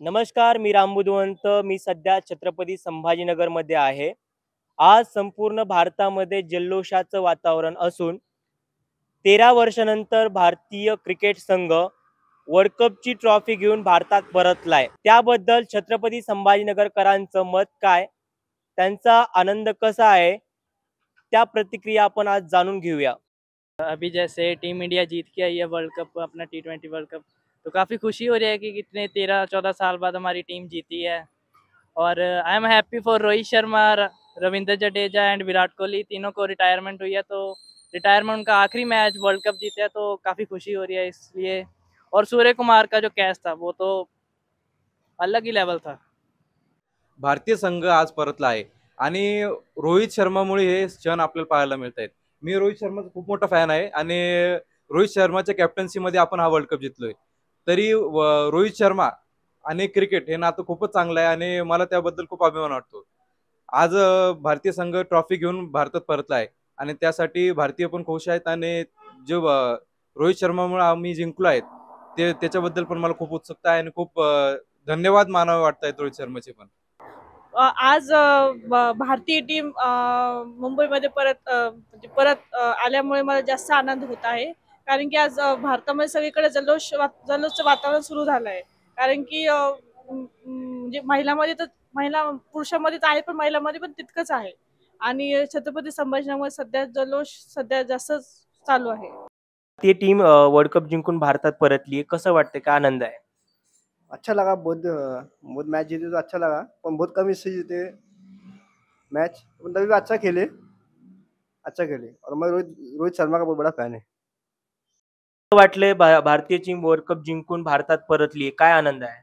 नमस्कार, मी रामबुधवंत. मी सध्या छत्रपती संभाजीनगरमध्ये आहे. आज संपूर्ण भारतामध्ये जल्लोषाचं वातावरण असून 13 वर्षानंतर भारतीय क्रिकेट संघ वर्ल्ड कपची ट्रॉफी घेऊन भारतात परतलाय. त्याबद्दल छत्रपती संभाजीनगरकरांचं मत काय? त्यांचा आनंद कसा आहे? त्या प्रतिक्रिया आपण आज जाणून घेऊया. अभी जैसे टीम इंडिया जीत के आई है वर्ल्ड कप, अपना T20 वर्ल्ड कप, तो काफ़ी खुशी हो रही है कि कितने 13-14 साल बाद हमारी टीम जीती है। और I am happy for Rohit Sharma, Ravindra Jadeja and Virat Kohli, तीनों को रिटायरमेंट हुई है, तो रिटायरमेंट उनका आखिरी मैच वर्ल्ड कप जीते हैं, तो काफ़ी खुशी हो रही है इसलिए। और सूर्य कुमार का जो कैच था वो तो अलग ही लेवल था। भारतीय संघ आज परतला आहे आणि रोहित शर्मामुळे हे क्षण आपल्याला पाहायला मिळत आहेत. मी रोहित शर्माचा खूप मोठा फॅन आहे आणि रोहित शर्माच्या कॅप्टन्सीमध्ये आपण हा वर्ल्ड कप जिंकलोय. तरी रोहित शर्मा आणि क्रिकेट हे नातं खूपच चांगलं आहे आणि मला त्याबद्दल खूप अभिमान वाटतो. आज भारतीय संघ ट्रॉफी घेऊन भारतात परतला आहे आणि त्यासाठी भारतीय पण खुश आहेत आणि जो रोहित शर्मामुळे आम्ही जिंकलो आहेत त्याच्याबद्दल पण मला खूप उत्सुकता आहे आणि खूप धन्यवाद मानावे वाटतात रोहित शर्माचे पण. आज भारतीय टीम मुंबईमध्ये परत आल्यामुळे मला जास्त आनंद होत आहे. कारण की आज भारतामध्ये सगळीकडे जल्लोषचं वातावरण सुरू झालं आहे. कारण की म्हणजे पुरुषांमध्ये तर आहे, पण महिलांमध्ये पण तितकंच आहे. आणि छत्रपती संभाजीनगरमध्ये सध्या जल्लोष जास्त चालू आहे. ती टीम वर्ल्ड कप जिंकून भारतात परतली. कसं वाटतं? काय आनंद आहे? अच्छा लगा, बहुत मैच जीते तो अच्छा लगा, पर बहुत कम इससे जीते मैच, तभी भी अच्छा खेले और मैं रोहित शर्मा का बहुत बड़ा फैन है। वाटले भारतीय टीम वर्ल्ड कप जिंकून भारतात परतली, काय आनंद आहे?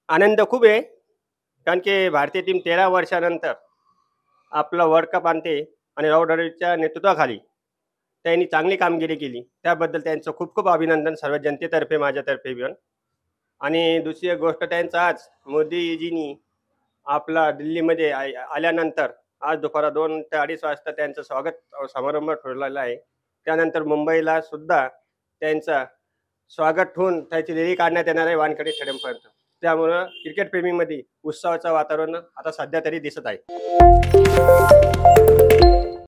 आनंद खूप आहे, कारण की भारतीय टीम 13 वर्षानंतर आपला वर्ल्ड कप आणते आणि राहुल द्रविडच्या नेतृत्वाखाली त्यांनी चांगली कामगिरी केली. त्याबद्दल त्यांचं खूप खूप अभिनंदन सर्व जनतेतर्फे, माझ्यातर्फे पण. आणि दुसरी एक गोष्ट, त्यांचं आज मोदीजींनी आपला दिल्लीमध्ये आल्यानंतर आज दुपारा 2 ते 2:30 वाजता त्यांचं स्वागत समारंभ ठेवलेला आहे. त्यानंतर मुंबईला सुद्धा त्यांचं स्वागत होऊन त्याची रॅली काढण्यात येणार आहे वानखेडे स्टेडियमपर्यंत. त्यामुळं क्रिकेट प्रेमीमध्ये उत्सवाचं वातावरण आता सध्या तरी दिसत आहे.